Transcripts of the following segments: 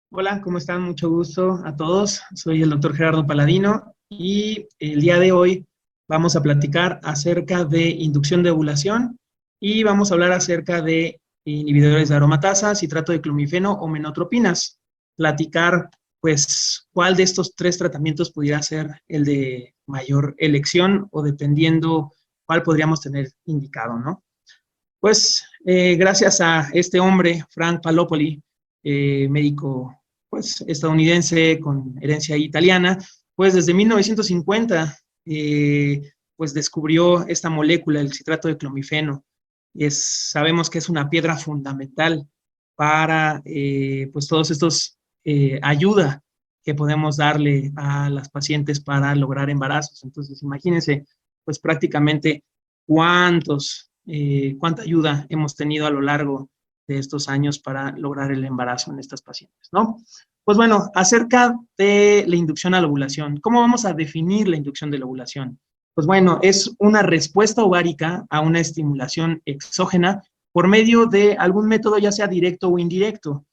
Hola, ¿cómo están? Mucho gusto a todos. Soy el doctor Gerardo Paladino y el día de hoy vamos a platicar acerca de inducción de ovulación y vamos a hablar acerca de inhibidores de aromatasa, citrato de clomifeno o menotropinas. Platicar, pues, cuál de estos tres tratamientos pudiera ser el de mayor elección o dependiendo cuál podríamos tener indicado, ¿no? Pues gracias a este hombre, Frank Palopoli, médico pues, estadounidense con herencia italiana, pues desde 1950 pues descubrió esta molécula, el citrato de clomifeno. Sabemos que es una piedra fundamental para pues todos estos ayuda que podemos darle a las pacientes para lograr embarazos. Entonces, imagínense, pues prácticamente cuánta ayuda hemos tenido a lo largo de estos años para lograr el embarazo en estas pacientes, ¿no? Pues bueno, acerca de la inducción a la ovulación, ¿cómo vamos a definir la inducción de la ovulación? Pues bueno, es una respuesta ovárica a una estimulación exógena por medio de algún método, ya sea directo o indirecto,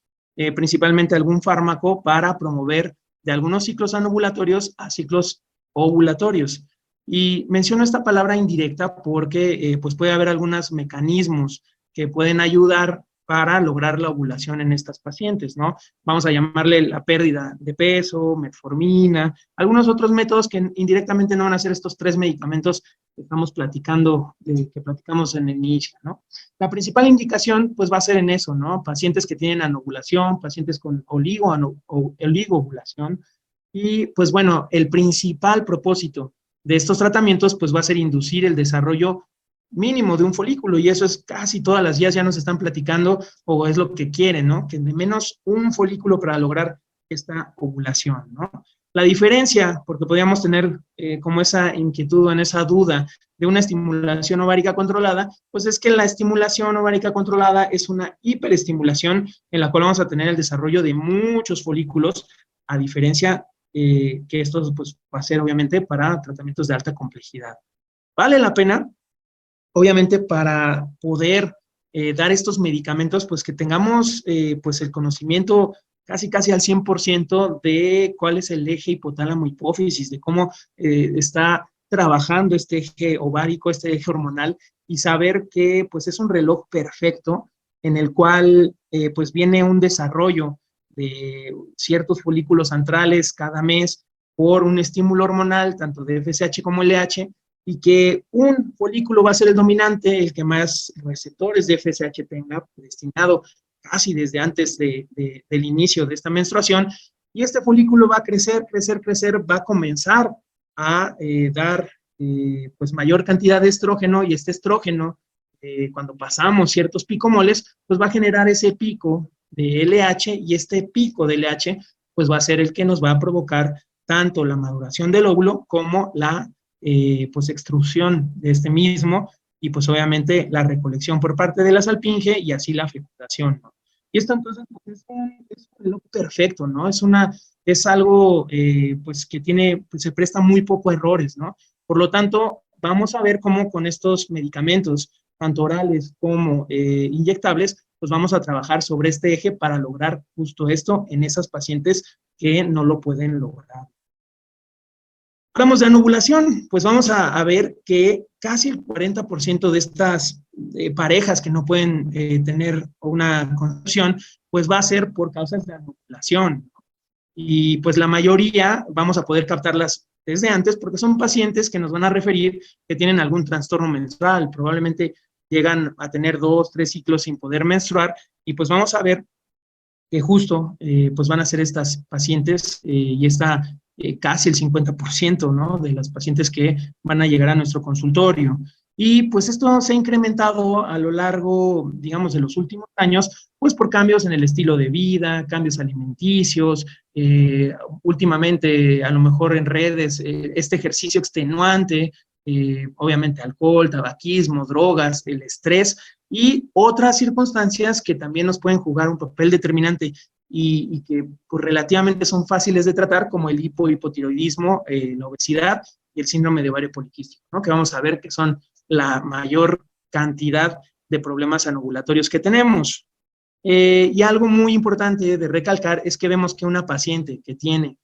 principalmente algún fármaco para promover de algunos ciclos anovulatorios a ciclos ovulatorios. Y menciono esta palabra indirecta porque pues puede haber algunos mecanismos que pueden ayudar para lograr la ovulación en estas pacientes, ¿no? Vamos a llamarle la pérdida de peso, metformina, algunos otros métodos que indirectamente no van a ser estos tres medicamentos que estamos platicando, que platicamos en el inicio, ¿no? La principal indicación, pues, va a ser en eso, ¿no? Pacientes que tienen anovulación, pacientes con oligoovulación, y, pues, bueno, el principal propósito de estos tratamientos, pues va a ser inducir el desarrollo mínimo de un folículo, y eso es casi todas las guías ya nos están platicando, o es lo que quieren, ¿no? Que de menos un folículo para lograr esta ovulación, ¿no? La diferencia, porque podríamos tener como esa inquietud o en esa duda de una estimulación ovárica controlada, pues es que la estimulación ovárica controlada es una hiperestimulación en la cual vamos a tener el desarrollo de muchos folículos, a diferencia que esto pues, va a ser obviamente para tratamientos de alta complejidad. Vale la pena, obviamente, para poder dar estos medicamentos, pues que tengamos pues el conocimiento casi al 100% de cuál es el eje hipotálamo-hipófisis, de cómo está trabajando este eje ovárico, este eje hormonal, y saber que pues es un reloj perfecto en el cual pues viene un desarrollo de ciertos folículos antrales cada mes por un estímulo hormonal, tanto de FSH como LH, y que un folículo va a ser el dominante, el que más receptores de FSH tenga, destinado casi desde antes del inicio de esta menstruación, y este folículo va a crecer, va a comenzar a dar pues mayor cantidad de estrógeno, y este estrógeno, cuando pasamos ciertos picomoles, pues va a generar ese pico de LH, y este pico de LH pues va a ser el que nos va a provocar tanto la maduración del óvulo como la pues extrusión de este mismo, y pues obviamente la recolección por parte de la salpinge y así la fecundación, ¿no? Y esto entonces pues, es un reloj perfecto, ¿no? Es algo pues que tiene, pues se presta muy poco a errores, ¿no? Por lo tanto, vamos a ver cómo con estos medicamentos, tanto orales como inyectables, pues vamos a trabajar sobre este eje para lograr justo esto en esas pacientes que no lo pueden lograr. Hablamos de anovulación, pues vamos a ver que casi el 40% de estas parejas que no pueden tener una concepción, pues va a ser por causas de anovulación. Y pues la mayoría vamos a poder captarlas desde antes porque son pacientes que nos van a referir que tienen algún trastorno menstrual, probablemente llegan a tener 2, 3 ciclos sin poder menstruar, y pues vamos a ver que justo pues van a ser estas pacientes y está casi el 50%, ¿no? De las pacientes que van a llegar a nuestro consultorio. Y pues esto se ha incrementado a lo largo, digamos, de los últimos años, pues por cambios en el estilo de vida, cambios alimenticios, últimamente a lo mejor en redes, este ejercicio extenuante, obviamente alcohol, tabaquismo, drogas, el estrés y otras circunstancias que también nos pueden jugar un papel determinante y que pues, relativamente son fáciles de tratar, como el hipotiroidismo, la obesidad y el síndrome de ovario poliquístico, ¿no? Que vamos a ver que son la mayor cantidad de problemas anovulatorios que tenemos. Y algo muy importante de recalcar es que vemos que una paciente que tiene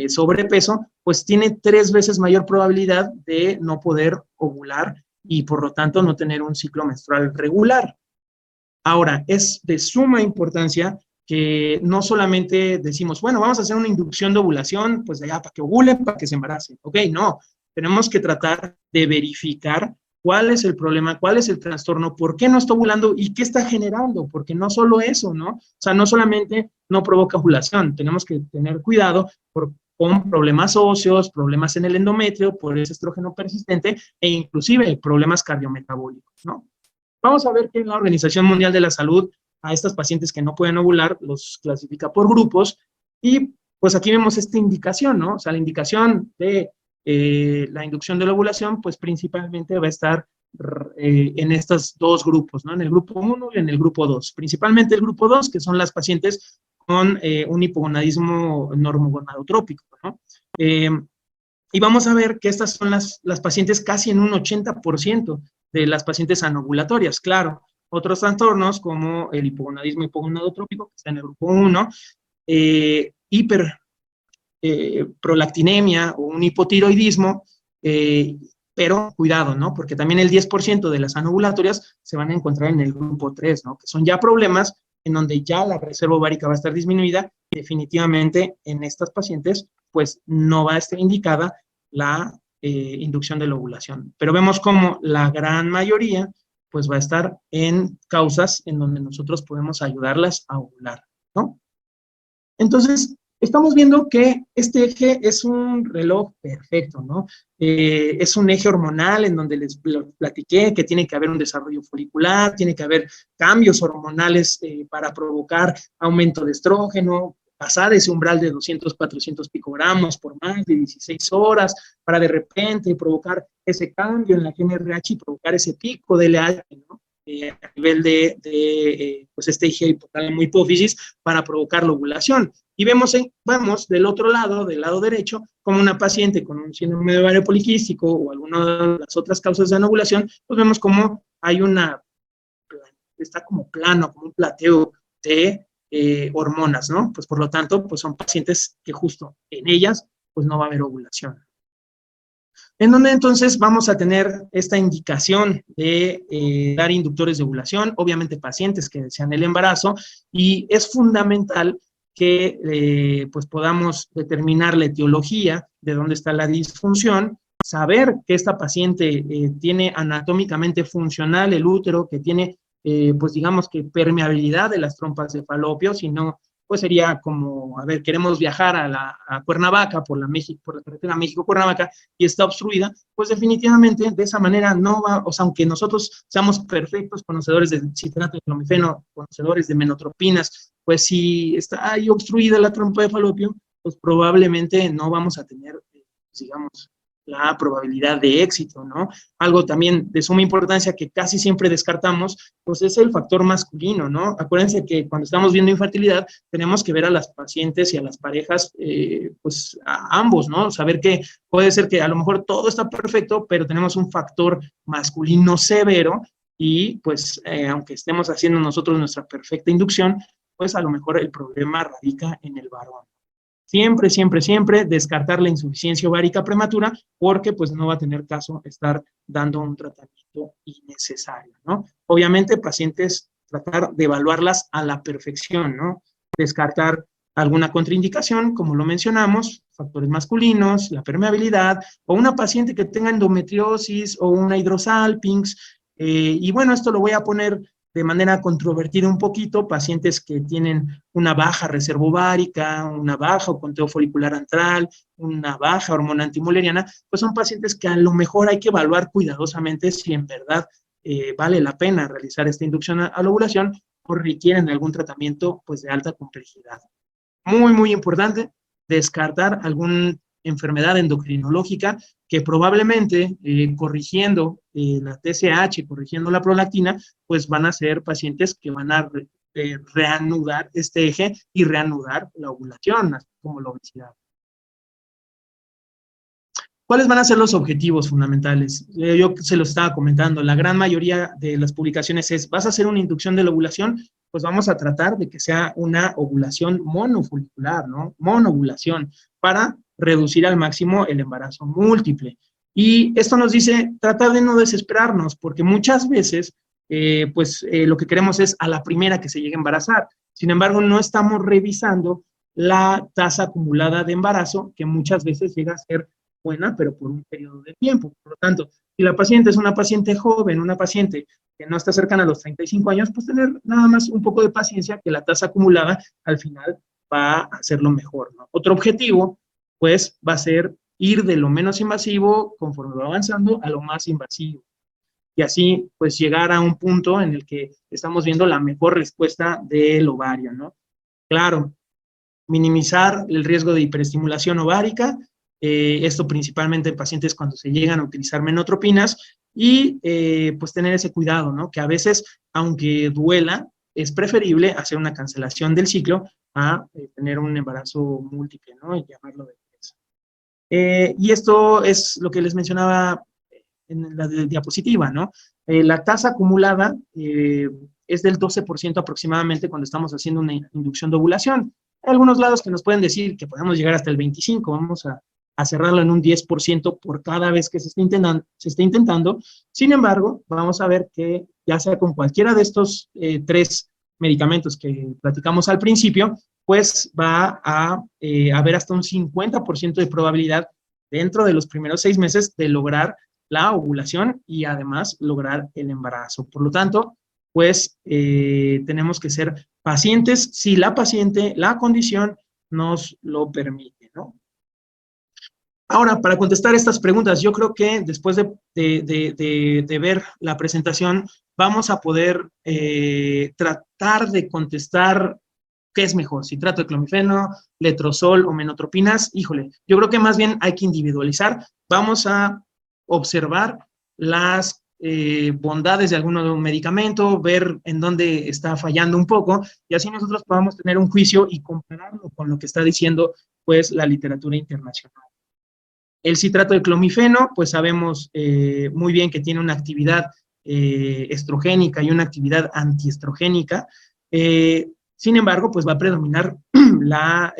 sobrepeso, pues tiene 3 veces mayor probabilidad de no poder ovular y por lo tanto no tener un ciclo menstrual regular. Ahora, es de suma importancia que no solamente decimos, bueno, vamos a hacer una inducción de ovulación, pues ya para que ovule, para que se embarace. Ok, no, tenemos que tratar de verificar cuál es el problema, cuál es el trastorno, por qué no está ovulando y qué está generando, porque no solo eso, ¿no? O sea, no solamente no provoca ovulación, tenemos que tener cuidado con problemas óseos, problemas en el endometrio, por ese estrógeno persistente e inclusive problemas cardiometabólicos, ¿no? Vamos a ver que la Organización Mundial de la Salud a estas pacientes que no pueden ovular los clasifica por grupos y pues aquí vemos esta indicación, ¿no? O sea, la indicación de la inducción de la ovulación pues principalmente va a estar en estos 2 grupos, ¿no? En el grupo 1 y en el grupo 2. Principalmente el grupo 2, que son las pacientes con un hipogonadismo normogonadotrópico, ¿no? Y vamos a ver que estas son las pacientes casi en un 80% de las pacientes anovulatorias. Claro, otros trastornos como el hipogonadismo hipogonadotrópico, que está en el grupo 1, hiperprolactinemia o un hipotiroidismo, pero cuidado, ¿no? Porque también el 10% de las anovulatorias se van a encontrar en el grupo 3, ¿no? Que son ya problemas en donde ya la reserva ovárica va a estar disminuida y definitivamente en estas pacientes pues no va a estar indicada la inducción de la ovulación. Pero vemos como la gran mayoría pues va a estar en causas en donde nosotros podemos ayudarlas a ovular, ¿no? Entonces, estamos viendo que este eje es un reloj perfecto, ¿no? Es un eje hormonal en donde les platiqué que tiene que haber un desarrollo folicular, tiene que haber cambios hormonales para provocar aumento de estrógeno, pasar ese umbral de 200, 400 picogramos por más de 16 horas, para de repente provocar ese cambio en la GnRH y provocar ese pico de LH, ¿no? A nivel de pues este eje hipotálamo hipófisis para provocar la ovulación. Y vemos del otro lado, del lado derecho, como una paciente con un síndrome de ovario poliquístico o alguna de las otras causas de anovulación, pues vemos como hay está como plano, como un plateo de hormonas, ¿no? Pues por lo tanto, pues son pacientes que justo en ellas, pues no va a haber ovulación. En donde entonces vamos a tener esta indicación de dar inductores de ovulación, obviamente pacientes que desean el embarazo, y es fundamental que pues podamos determinar la etiología de dónde está la disfunción, saber que esta paciente tiene anatómicamente funcional el útero, que tiene pues digamos que permeabilidad de las trompas de falopio, si no pues sería como, a ver, queremos viajar a Cuernavaca por la carretera México-Cuernavaca y está obstruida, pues definitivamente de esa manera no va, o sea, aunque nosotros seamos perfectos conocedores de citrato de clomifeno, conocedores de menotropinas, pues si está ahí obstruida la trompa de falopio, pues probablemente no vamos a tener, digamos, la probabilidad de éxito, ¿no? Algo también de suma importancia que casi siempre descartamos, pues es el factor masculino, ¿no? Acuérdense que cuando estamos viendo infertilidad, tenemos que ver a las pacientes y a las parejas, pues a ambos, ¿no? Saber que puede ser que a lo mejor todo está perfecto, pero tenemos un factor masculino severo y pues aunque estemos haciendo nosotros nuestra perfecta inducción, pues a lo mejor el problema radica en el varón. Siempre, siempre, siempre descartar la insuficiencia ovárica prematura porque pues no va a tener caso estar dando un tratamiento innecesario, ¿no? Obviamente pacientes tratar de evaluarlas a la perfección, ¿no? Descartar alguna contraindicación, como lo mencionamos, factores masculinos, la permeabilidad, o una paciente que tenga endometriosis o una hidrosalpinx, y bueno, esto lo voy a poner de manera controvertida un poquito, pacientes que tienen una baja reserva ovárica, una baja o conteo folicular antral, una baja hormona antimuleriana, pues son pacientes que a lo mejor hay que evaluar cuidadosamente si en verdad vale la pena realizar esta inducción a la ovulación o requieren algún tratamiento pues de alta complejidad. Muy, muy importante, descartar alguna enfermedad endocrinológica que probablemente corrigiendo la TSH, corrigiendo la prolactina, pues van a ser pacientes que van a reanudar este eje y reanudar la ovulación, así como la obesidad. ¿Cuáles van a ser los objetivos fundamentales? Yo se los estaba comentando, la gran mayoría de las publicaciones es, ¿vas a hacer una inducción de la ovulación? pues vamos a tratar de que sea una ovulación monofolicular, ¿no? Monovulación, para reducir al máximo el embarazo múltiple. Y esto nos dice tratar de no desesperarnos, porque muchas veces, lo que queremos es a la primera que se llegue a embarazar. Sin embargo, no estamos revisando la tasa acumulada de embarazo, que muchas veces llega a ser buena, pero por un periodo de tiempo. Por lo tanto, si la paciente es una paciente joven, una paciente que no está cercana a los 35 años, pues tener nada más un poco de paciencia, que la tasa acumulada al final va a hacerlo mejor, ¿no? Otro objetivo, pues, va a ser ir de lo menos invasivo, conforme va avanzando, a lo más invasivo. Y así, pues, llegar a un punto en el que estamos viendo la mejor respuesta del ovario, ¿no? Claro, minimizar el riesgo de hiperestimulación ovárica, esto principalmente en pacientes cuando se llegan a utilizar menotropinas, y pues tener ese cuidado, ¿no? Que a veces, aunque duela, es preferible hacer una cancelación del ciclo a tener un embarazo múltiple, ¿no? Y llamarlo de bebés. Y esto es lo que les mencionaba en la diapositiva, ¿no? La tasa acumulada es del 12% aproximadamente cuando estamos haciendo una inducción de ovulación. Hay algunos lados que nos pueden decir que podemos llegar hasta el 25%, vamos a cerrarlo en un 10% por cada vez que se esté intentando. Sin embargo, vamos a ver que ya sea con cualquiera de estos 3 medicamentos que platicamos al principio, pues va a haber hasta un 50% de probabilidad dentro de los primeros 6 meses de lograr la ovulación y además lograr el embarazo. Por lo tanto, pues tenemos que ser pacientes si la paciente, la condición nos lo permite, ¿no? Ahora, para contestar estas preguntas, yo creo que después de ver la presentación, vamos a poder tratar de contestar qué es mejor, si trato de clomifeno, letrozol o menotropinas. Híjole, yo creo que más bien hay que individualizar. Vamos a observar las bondades de algún medicamento, ver en dónde está fallando un poco, y así nosotros podamos tener un juicio y compararlo con lo que está diciendo, pues, la literatura internacional. El citrato de clomifeno, pues sabemos muy bien que tiene una actividad estrogénica y una actividad antiestrogénica. Sin embargo, pues va a predominar la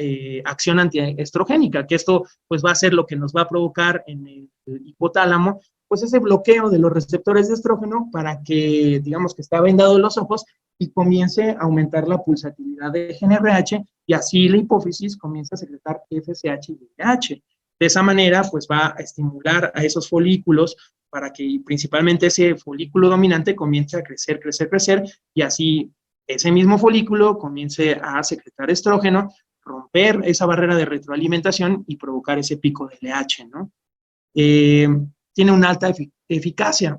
acción antiestrogénica, que esto pues va a ser lo que nos va a provocar en el hipotálamo, pues ese bloqueo de los receptores de estrógeno para que, digamos, que está vendado los ojos y comience a aumentar la pulsatilidad de GnRH, y así la hipófisis comienza a secretar FSH y LH. De esa manera, pues va a estimular a esos folículos para que principalmente ese folículo dominante comience a crecer, crecer, crecer, y así ese mismo folículo comience a secretar estrógeno, romper esa barrera de retroalimentación y provocar ese pico de LH, ¿no? Tiene una alta eficacia.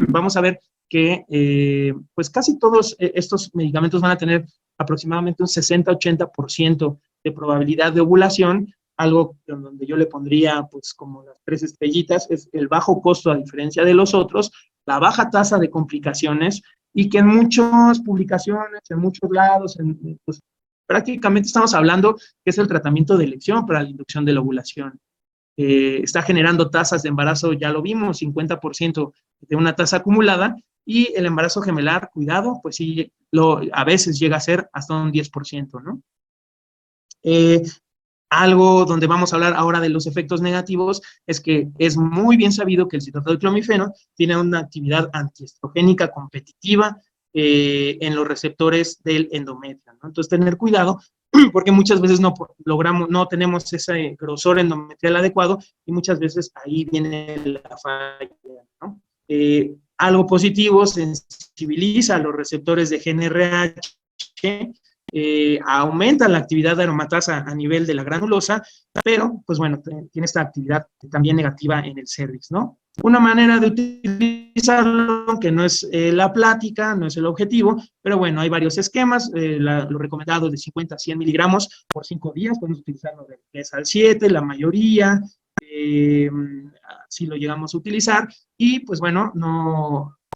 Vamos a ver que pues casi todos estos medicamentos van a tener aproximadamente un 60-80% de probabilidad de ovulación. Algo donde yo le pondría pues como las 3 estrellitas es el bajo costo a diferencia de los otros, la baja tasa de complicaciones, y que en muchas publicaciones, en muchos lados, pues, prácticamente estamos hablando que es el tratamiento de elección para la inducción de la ovulación. Está generando tasas de embarazo, ya lo vimos, 50% de una tasa acumulada, y el embarazo gemelar, cuidado, pues sí, a veces llega a ser hasta un 10%, ¿no? Algo donde vamos a hablar ahora de los efectos negativos es que es muy bien sabido que el citrato de clomifeno tiene una actividad antiestrogénica competitiva en los receptores del endometrio, ¿no? Entonces, tener cuidado porque muchas veces no tenemos ese grosor endometrial adecuado, y muchas veces ahí viene la falla, ¿no? Algo positivo, sensibiliza a los receptores de GnRH, aumenta la actividad de aromatasa a nivel de la granulosa, pero, pues bueno, tiene esta actividad también negativa en el cervix, ¿no? Una manera de utilizarlo, que no es la plática, no es el objetivo, pero bueno, hay varios esquemas, lo recomendado de 50 a 100 miligramos por 5 días, podemos utilizarlo de 3 al 7, la mayoría, si lo llegamos a utilizar, y pues bueno,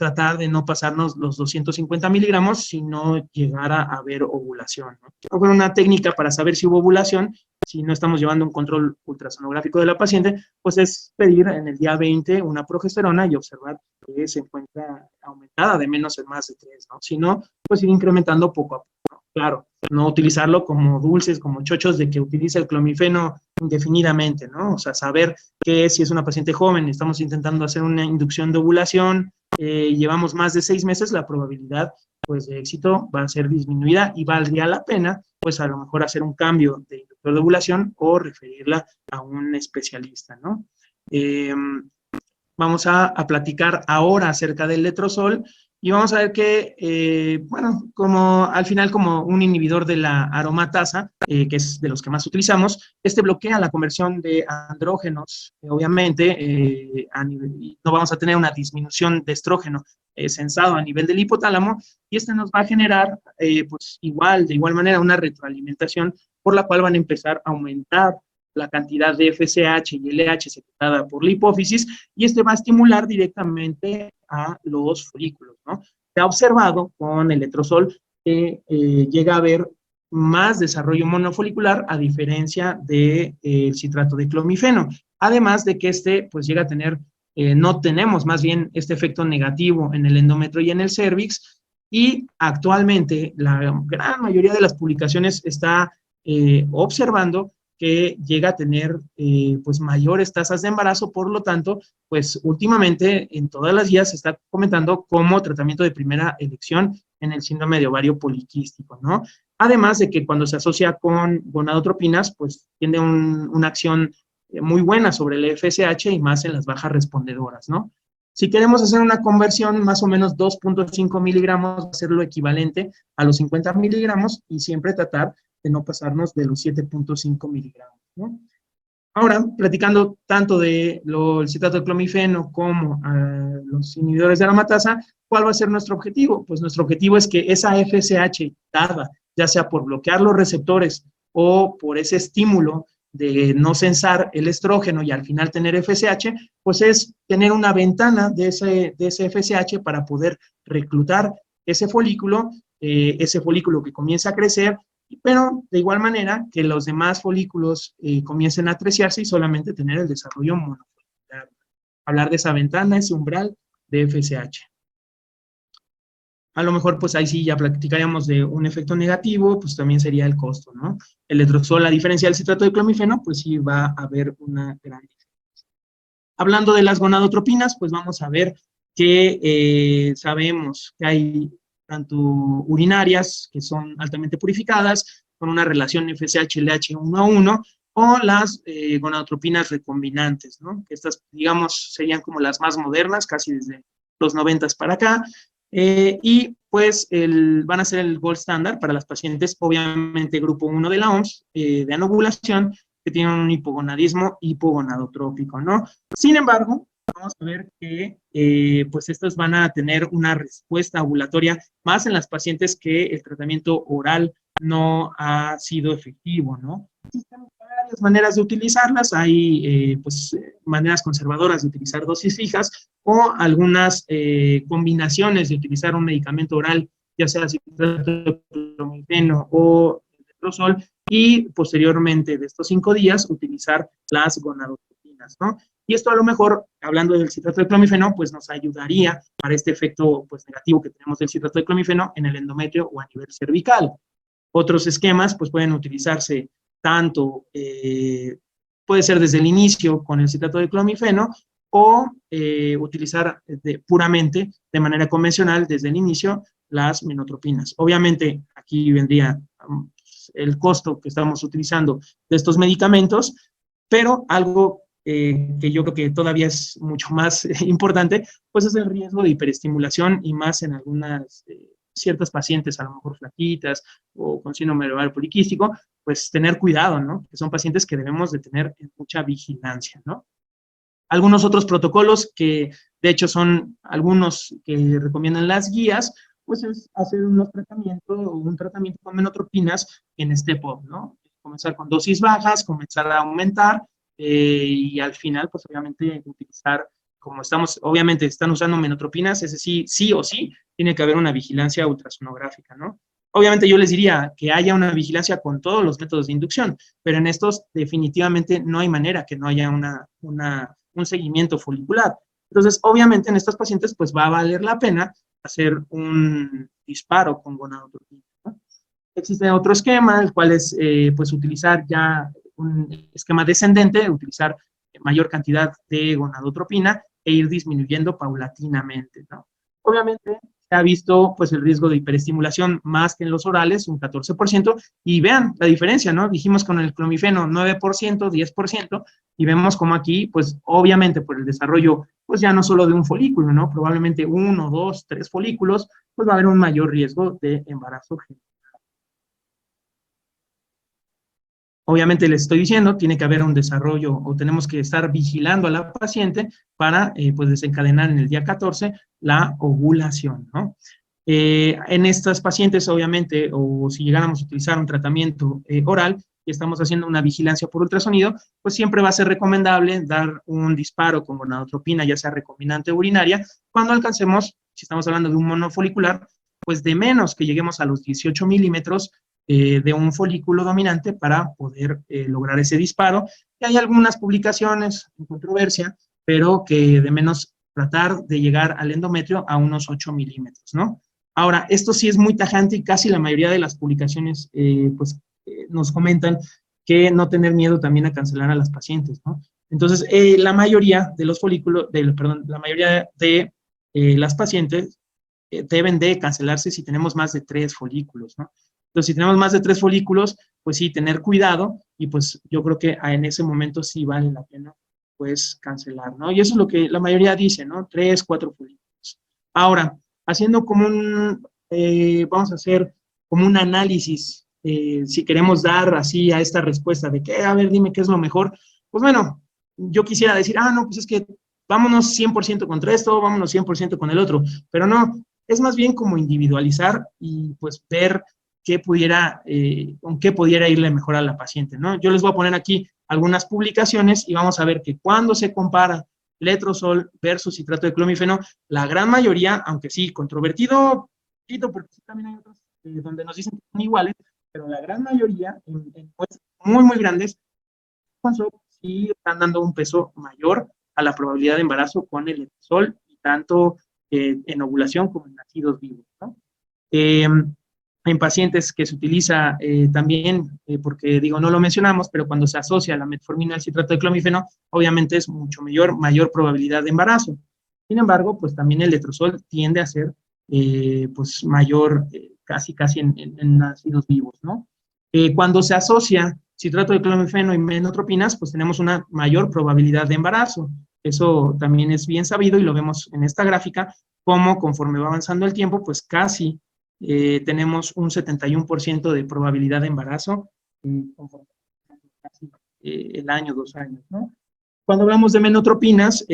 tratar de no pasarnos los 250 miligramos si no llegara a haber ovulación, ¿no? Bueno, una técnica para saber si hubo ovulación, si no estamos llevando un control ultrasonográfico de la paciente, pues es pedir en el día 20 una progesterona y observar que se encuentra aumentada de menos en más de 3, ¿no? Si no, pues ir incrementando poco a poco, ¿no? Claro, no utilizarlo como dulces, como chochos de que utiliza el clomifeno indefinidamente, ¿no? O sea, saber que si es una paciente joven, estamos intentando hacer una inducción de ovulación, llevamos más de 6 meses, la probabilidad pues de éxito va a ser disminuida y valdría la pena pues a lo mejor hacer un cambio de inductor de ovulación o referirla a un especialista, ¿no? Vamos a platicar ahora acerca del letrozol y vamos a ver que, bueno, como al final como un inhibidor de la aromatasa, que es de los que más utilizamos, este bloquea la conversión de andrógenos, obviamente, no vamos a tener una disminución de estrógeno sensado a nivel del hipotálamo, y este nos va a generar, pues de igual manera, una retroalimentación por la cual van a empezar a aumentar la cantidad de FSH y LH secretada por la hipófisis, y este va a estimular directamente a los folículos, ¿no? Se ha observado con el letrozol que llega a haber más desarrollo monofolicular a diferencia del citrato de clomifeno, además de que este pues llega a tener, no tenemos más bien este efecto negativo en el endometrio y en el cérvix, y actualmente la gran mayoría de las publicaciones está observando que llega a tener pues mayores tasas de embarazo, por lo tanto, pues últimamente en todas las guías se está comentando como tratamiento de primera elección en el síndrome de ovario poliquístico, ¿no? Además de que cuando se asocia con gonadotropinas, pues tiene una acción muy buena sobre el FSH y más en las bajas respondedoras, ¿no? Si queremos hacer una conversión, más o menos 2.5 miligramos va a ser lo equivalente a los 50 miligramos y siempre tratar de no pasarnos de los 7.5 miligramos, ¿no? Ahora, platicando tanto de el citrato de clomifeno como los inhibidores de aromatasa, ¿cuál va a ser nuestro objetivo? Pues nuestro objetivo es que esa FSH tarda, ya sea por bloquear los receptores o por ese estímulo de no sensar el estrógeno y al final tener FSH, pues es tener una ventana de ese FSH para poder reclutar ese folículo que comienza a crecer, pero de igual manera que los demás folículos comiencen a treciarse y solamente tener el desarrollo monofolicular. Hablar de esa ventana, ese umbral de FSH. A lo mejor, pues ahí sí ya platicaríamos de un efecto negativo, pues también sería el costo, ¿no? El letrozol, a diferencia del citrato de clomifeno, pues sí va a haber una gran diferencia. Hablando de las gonadotropinas, pues vamos a ver que sabemos que hay tanto urinarias, que son altamente purificadas, con una relación FSH-LH 1:1, o las gonadotropinas recombinantes, ¿no? Que estas, digamos, serían como las más modernas, casi desde los 90 para acá, y pues van a ser el gold standard para las pacientes, obviamente grupo 1 de la OMS, de anovulación, que tienen un hipogonadismo hipogonadotrópico, ¿no? Sin embargo, vamos a ver que pues estas van a tener una respuesta ovulatoria más en las pacientes que el tratamiento oral no ha sido efectivo, ¿no? Existen varias maneras de utilizarlas, hay pues maneras conservadoras de utilizar dosis fijas o algunas combinaciones de utilizar un medicamento oral, ya sea citrato de clomifeno o letrozol, y posteriormente de estos 5 días utilizar las gonadotropinas, ¿no? Y esto a lo mejor, hablando del citrato de clomifeno, pues nos ayudaría para este efecto pues negativo que tenemos del citrato de clomifeno en el endometrio o a nivel cervical. Otros esquemas pues pueden utilizarse tanto, puede ser desde el inicio con el citrato de clomifeno o utilizar puramente de manera convencional desde el inicio las minotropinas. Obviamente aquí vendría el costo que estamos utilizando de estos medicamentos, pero algo que yo creo que todavía es mucho más importante, pues es el riesgo de hiperestimulación y más en algunas ciertas pacientes, a lo mejor flaquitas o con síndrome de ovario poliquístico, pues tener cuidado, ¿no? Que son pacientes que debemos de tener mucha vigilancia, ¿no? Algunos otros protocolos que de hecho son algunos que recomiendan las guías, pues es hacer un tratamiento con menotropinas en step up, ¿no? Comenzar con dosis bajas, comenzar a aumentar y al final, pues obviamente utilizar, como obviamente están usando menotropinas, ese sí o sí, tiene que haber una vigilancia ultrasonográfica, ¿no? Obviamente yo les diría que haya una vigilancia con todos los métodos de inducción, pero en estos definitivamente no hay manera que no haya un seguimiento folicular. Entonces, obviamente en estos pacientes pues va a valer la pena hacer disparo con gonadotropina, ¿no? Existe otro esquema, el cual es pues utilizar ya un esquema descendente, utilizar mayor cantidad de gonadotropina e ir disminuyendo paulatinamente, ¿no? Obviamente se ha visto pues el riesgo de hiperestimulación más que en los orales, un 14%, y vean la diferencia, ¿no? Dijimos con el clomifeno 9%, 10%, y vemos como aquí, pues obviamente por el desarrollo, pues ya no solo de un folículo, ¿no? Probablemente 1, 2, 3 folículos, pues va a haber un mayor riesgo de embarazo. Obviamente les estoy diciendo, tiene que haber un desarrollo o tenemos que estar vigilando a la paciente para pues desencadenar en el día 14 la ovulación, ¿no? En estas pacientes, obviamente, o si llegáramos a utilizar un tratamiento oral y estamos haciendo una vigilancia por ultrasonido, pues siempre va a ser recomendable dar un disparo con gonadotropina, ya sea recombinante urinaria, cuando alcancemos, si estamos hablando de un monofolicular, pues de menos que lleguemos a los 18 milímetros de un folículo dominante para poder lograr ese disparo. Y hay algunas publicaciones en controversia, pero que de menos tratar de llegar al endometrio a unos 8 milímetros, ¿no? Ahora, esto sí es muy tajante y casi la mayoría de las publicaciones pues, nos comentan que no tener miedo también a cancelar a las pacientes, ¿no? Entonces, la mayoría de los folículos, perdón, la mayoría de las pacientes deben de cancelarse si tenemos más de 3 folículos, ¿no? Entonces, si tenemos más de 3 folículos, pues sí, tener cuidado y pues yo creo que en ese momento sí vale la pena pues cancelar, ¿no? Y eso es lo que la mayoría dice, ¿no? 3, 4 folículos. Ahora, haciendo como vamos a hacer como un análisis, si queremos dar así a esta respuesta de que, a ver, dime qué es lo mejor, pues bueno, yo quisiera decir, no, pues es que vámonos 100% contra esto, vámonos 100% con el otro, pero no, es más bien como individualizar y pues ver con qué pudiera irle mejor a la paciente, ¿no? Yo les voy a poner aquí algunas publicaciones y vamos a ver que cuando se compara letrozol versus citrato de clomifeno, la gran mayoría, aunque sí, controvertido, porque sí también hay otros donde nos dicen que son iguales, pero la gran mayoría, en muestras muy, muy grandes, sí están dando un peso mayor a la probabilidad de embarazo con el letrozol, y tanto en ovulación como en nacidos vivos, ¿no? En pacientes que se utiliza también, porque digo, no lo mencionamos, pero cuando se asocia la metformina al citrato de clomifeno, obviamente es mucho mayor probabilidad de embarazo. Sin embargo, pues también el letrozol tiende a ser pues mayor, casi en nacidos vivos, ¿no? Cuando se asocia citrato de clomifeno y menotropinas, pues tenemos una mayor probabilidad de embarazo. Eso también es bien sabido y lo vemos en esta gráfica, como conforme va avanzando el tiempo, pues casi tenemos un 71% de probabilidad de embarazo conforme casi el año, 2 años, ¿no? Cuando hablamos de menotropinas,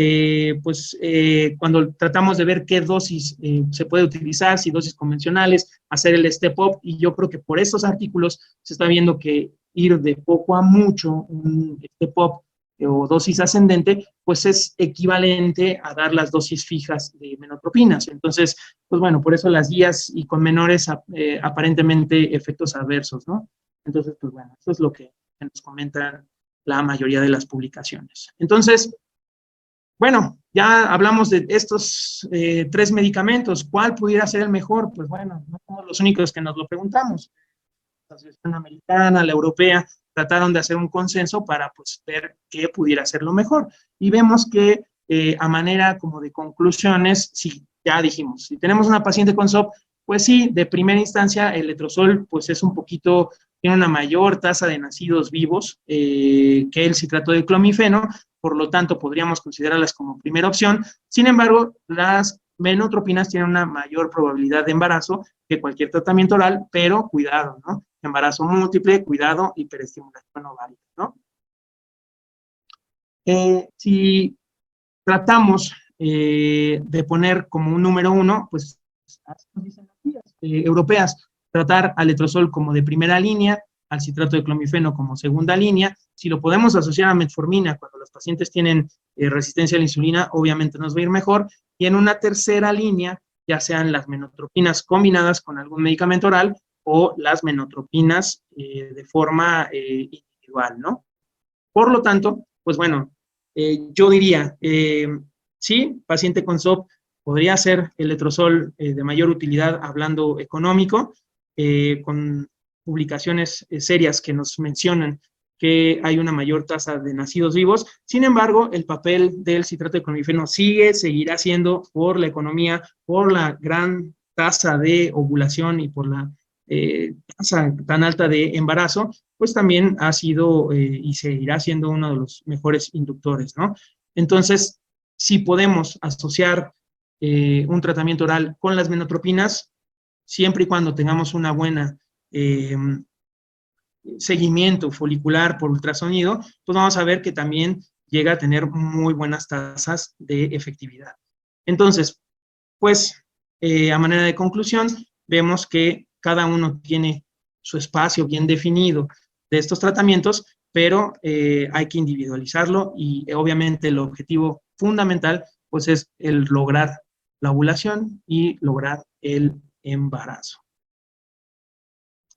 cuando tratamos de ver qué dosis se puede utilizar, si dosis convencionales, hacer el step up, y yo creo que por estos artículos se está viendo que ir de poco a mucho, un step up o dosis ascendente, pues es equivalente a dar las dosis fijas de menotropinas. Entonces, pues bueno, por eso las guías y con menores aparentemente efectos adversos, ¿no? Entonces, pues bueno, eso es lo que nos comentan la mayoría de las publicaciones. Entonces, bueno, ya hablamos de estos 3 medicamentos. ¿Cuál pudiera ser el mejor? Pues bueno, no somos los únicos que nos lo preguntamos. La Asociación Americana, la Europea, trataron de hacer un consenso para pues, ver qué pudiera ser lo mejor. Y vemos que a manera como de conclusiones, sí, ya dijimos, si tenemos una paciente con SOP, pues sí, de primera instancia el letrozol pues es un poquito, tiene una mayor tasa de nacidos vivos que el citrato de clomifeno, por lo tanto podríamos considerarlas como primera opción. Sin embargo, las menotropinas tienen una mayor probabilidad de embarazo que cualquier tratamiento oral, pero cuidado, ¿no? Embarazo múltiple, cuidado, hiperestimulación ovárica, ¿no? Si tratamos de poner como un número 1, pues así nos dicen las guías europeas, tratar al letrozol como de primera línea, al citrato de clomifeno como segunda línea. Si lo podemos asociar a metformina cuando los pacientes tienen resistencia a la insulina, obviamente nos va a ir mejor. Y en una tercera línea, ya sean las menotropinas combinadas con algún medicamento oral o las menotropinas de forma individual, ¿no? Por lo tanto, pues bueno, yo diría, sí, paciente con SOP, podría ser el letrozol de mayor utilidad hablando económico, con publicaciones serias que nos mencionan que hay una mayor tasa de nacidos vivos. Sin embargo, el papel del citrato de clorifeno seguirá siendo por la economía, por la gran tasa de ovulación y por la tasa tan alta de embarazo, pues también ha sido y seguirá siendo uno de los mejores inductores, ¿no? Entonces, si podemos asociar un tratamiento oral con las menotropinas, siempre y cuando tengamos una buena seguimiento folicular por ultrasonido, pues vamos a ver que también llega a tener muy buenas tasas de efectividad. Entonces, pues, a manera de conclusión, vemos que cada uno tiene su espacio bien definido de estos tratamientos, pero hay que individualizarlo y obviamente el objetivo fundamental, pues, es el lograr la ovulación y lograr el embarazo.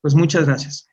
Pues muchas gracias.